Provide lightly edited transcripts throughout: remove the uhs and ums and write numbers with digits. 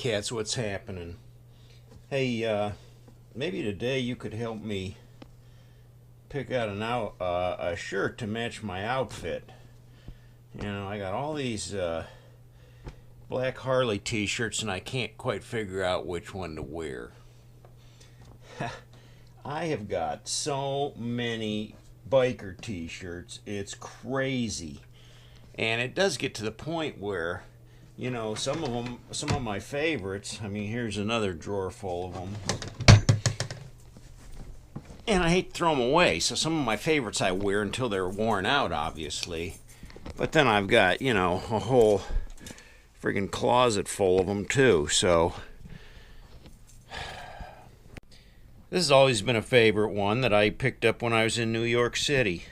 cats, what's happening? Hey, maybe today you could help me pick out a shirt to match my outfit. You know, I got all these black Harley t-shirts and I can't quite figure out which one to wear. I have got so many biker t-shirts, it's crazy. And it does get to the point where, you know, some of my favorites, I mean, here's another drawer full of them. And I hate to throw them away, so some of my favorites I wear until they're worn out, obviously. But then I've got, you know, a whole friggin' closet full of them, too, so. This has always been a favorite one that I picked up when I was in New York City.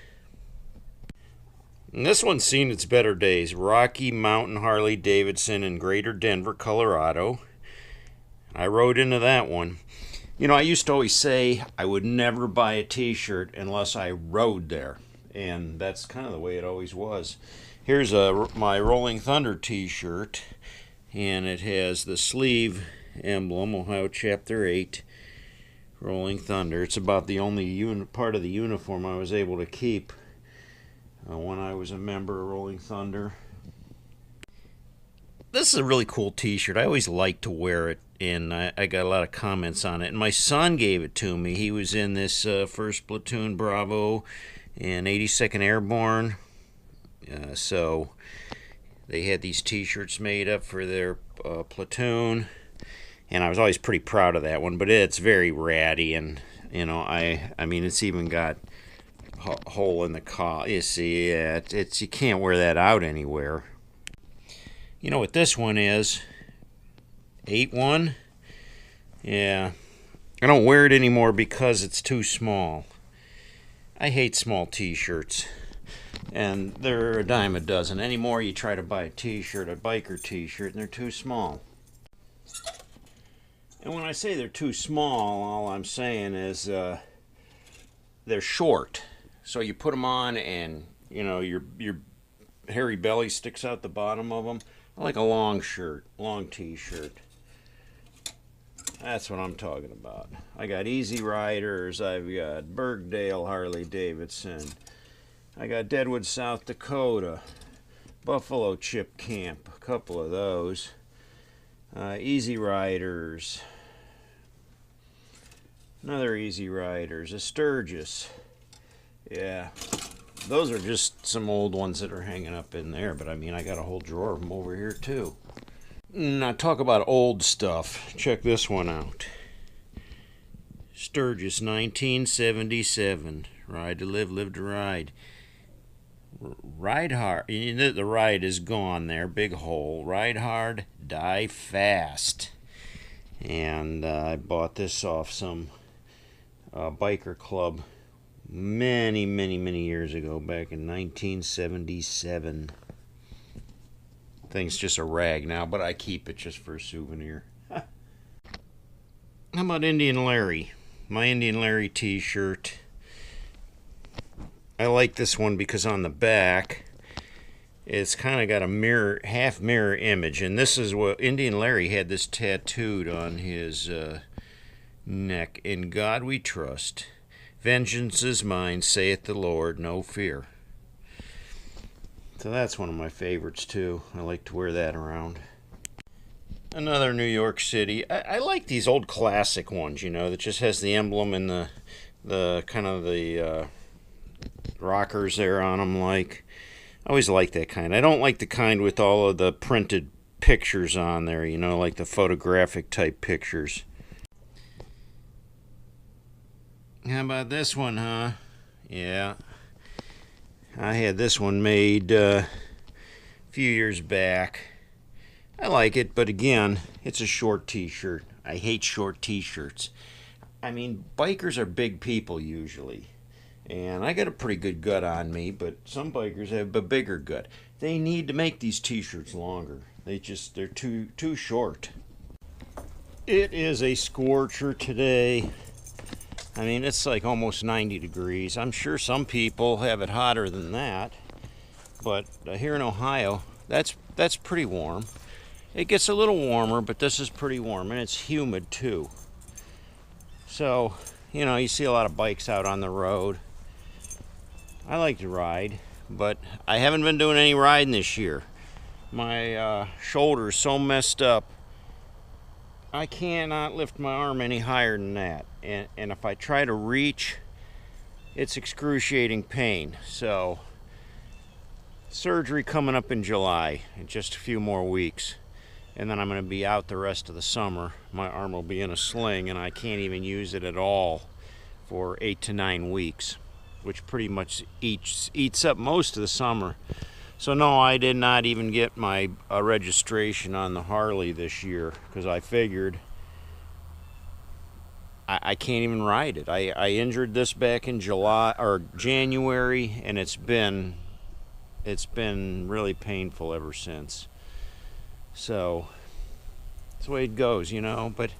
And this one's seen its better days. Rocky Mountain Harley Davidson in Greater Denver, Colorado. I rode into that one. You know, I used to always say I would never buy a t-shirt unless I rode there. And that's kind of the way it always was. Here's my Rolling Thunder t-shirt. And it has the sleeve emblem, Ohio Chapter 8, Rolling Thunder. It's about the only part of the uniform I was able to keep when I was a member of Rolling Thunder. This is a really cool t-shirt. I always like to wear it, and I got a lot of comments on it. And my son gave it to me. He was in this 1st Platoon Bravo and 82nd Airborne. So they had these t-shirts made up for their platoon. And I was always pretty proud of that one. But it's very ratty, and, you know, I mean, it's even got hole in the collar. You see, you can't wear that out anywhere. You know what this one is? 8-1. Yeah, I don't wear it anymore because it's too small. I hate small t-shirts, and they're a dime a dozen. Anymore, you try to buy a t-shirt, a biker t-shirt, and they're too small. And when I say they're too small, all I'm saying is they're short. So you put them on and, you know, your hairy belly sticks out the bottom of them. I like a long shirt, long t-shirt. That's what I'm talking about. I got Easy Riders. I've got Bergdale Harley Davidson. I got Deadwood, South Dakota. Buffalo Chip Camp, a couple of those. Easy Riders. Another Easy Riders. A Sturgis. Yeah, those are just some old ones that are hanging up in there, but I mean, I got a whole drawer of them over here too. Now, talk about old stuff. Check this one out. Sturgis, 1977. Ride to live, live to ride. Ride hard. The ride is gone there, big hole. Ride hard, die fast. And I bought this off some biker club many years ago, back in 1977. Thing's just a rag now, but I keep it just for a souvenir. How about Indian Larry? My Indian Larry t-shirt. I like this one because on the back it's kind of got a mirror, half mirror image, and this is what Indian Larry had this tattooed on his neck. In God we trust. Vengeance is mine, saith the Lord, no fear. So that's one of my favorites too. I like to wear that around. Another New York City. I like these old classic ones, you know, that just has the emblem and the kind of the rockers there on them. Like, I always like that kind. I don't like the kind with all of the printed pictures on there, you know, like the photographic type pictures. How about this one, huh? Yeah. I had this one made a few years back. I like it, but again, it's a short t-shirt. I hate short t-shirts. I mean, bikers are big people usually. And I got a pretty good gut on me, but some bikers have a bigger gut. They need to make these t-shirts longer. They're too short. It is a scorcher today. I mean, it's like almost 90 degrees. I'm sure some people have it hotter than that, but here in Ohio, that's pretty warm. It gets a little warmer, but this is pretty warm, and it's humid too. So, you know, you see a lot of bikes out on the road. I like to ride, but I haven't been doing any riding this year. My shoulder's so messed up, I cannot lift my arm any higher than that. And if I try to reach, it's excruciating pain. So, surgery coming up in July, in just a few more weeks. And then I'm going to be out the rest of the summer. My arm will be in a sling, and I can't even use it at all for 8 to 9 weeks, which pretty much eats up most of the summer. So no, I did not even get my registration on the Harley this year, because I figured I can't even ride it. I injured this back in July or January, and it's been really painful ever since. So that's the way it goes, you know. But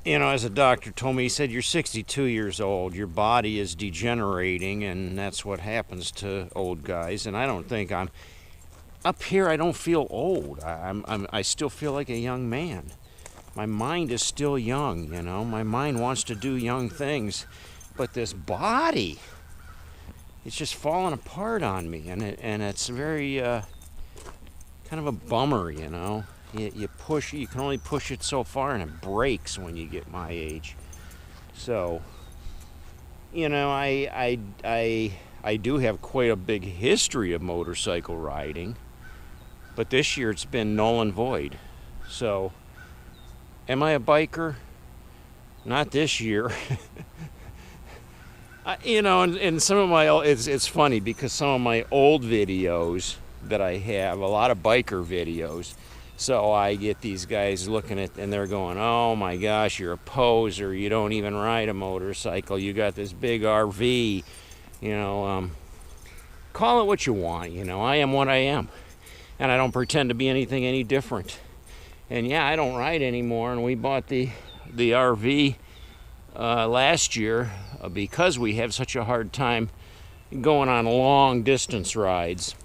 you know, as a doctor told me, he said, you're 62 years old, your body is degenerating, and that's what happens to old guys. And I don't think I'm up here. I don't feel old. I still feel like a young man. My mind is still young, you know. My mind wants to do young things, but this body, it's just falling apart on me, and it's very kind of a bummer, you know. You can only push it so far, and it breaks when you get my age. So, you know, I do have quite a big history of motorcycle riding, but this year it's been null and void. So, am I a biker? Not this year. You know, and some of my, it's funny because some of my old videos that I have, a lot of biker videos, so I get these guys looking at, and they're going, oh my gosh, you're a poser, you don't even ride a motorcycle, you got this big RV, you know, call it what you want, you know, I am what I am, and I don't pretend to be anything any different. And yeah, I don't ride anymore, and we bought the RV last year because we have such a hard time going on long distance rides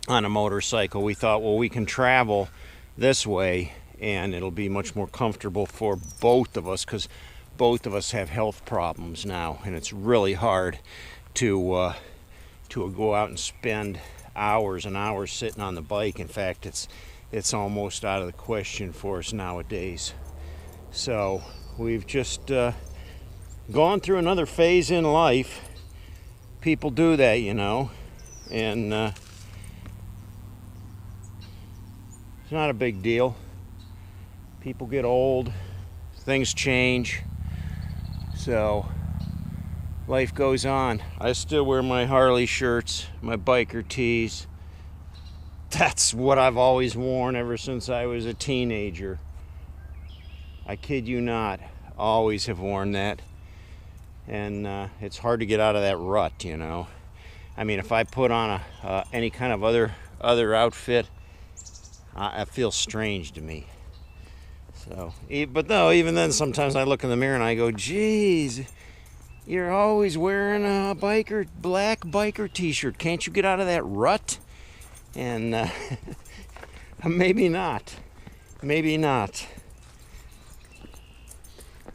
on a motorcycle. We thought, well, we can travel this way and it'll be much more comfortable for both of us, because both of us have health problems now, and it's really hard to go out and spend hours and hours sitting on the bike. In fact, it's almost out of the question for us nowadays. So we've just gone through another phase in life. People do that, you know, and it's not a big deal. People get old, things change, so life goes on. I still wear my Harley shirts, my biker tees. That's what I've always worn ever since I was a teenager. I kid you not, always have worn that. And it's hard to get out of that rut, you know. I mean, if I put on any kind of other outfit, it feels strange to me. So, but no, even then, sometimes I look in the mirror and I go, geez, you're always wearing a black biker t-shirt. Can't you get out of that rut? And maybe not. Maybe not.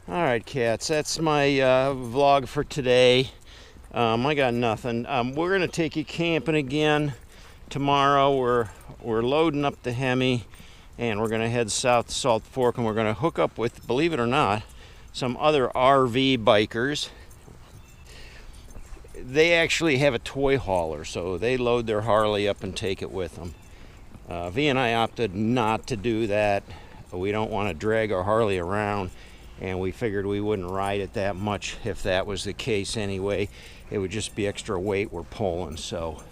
All right, cats, that's my vlog for today. I got nothing. We're going to take you camping again tomorrow. We're loading up the Hemi, and we're going to head south to Salt Fork, and we're going to hook up with, believe it or not, some other RV bikers. They actually have a toy hauler, so they load their Harley up and take it with them. V and I opted not to do that. We don't want to drag our Harley around, and we figured we wouldn't ride it that much if that was the case anyway. It would just be extra weight we're pulling, so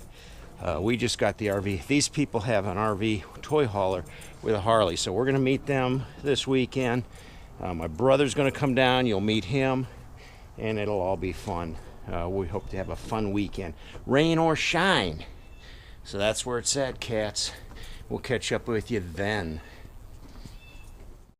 we just got the RV. These people have an RV toy hauler with a Harley, so we're going to meet them this weekend. My brother's going to come down. You'll meet him, and it'll all be fun. We hope to have a fun weekend, rain or shine. So that's where it's at, cats. We'll catch up with you then.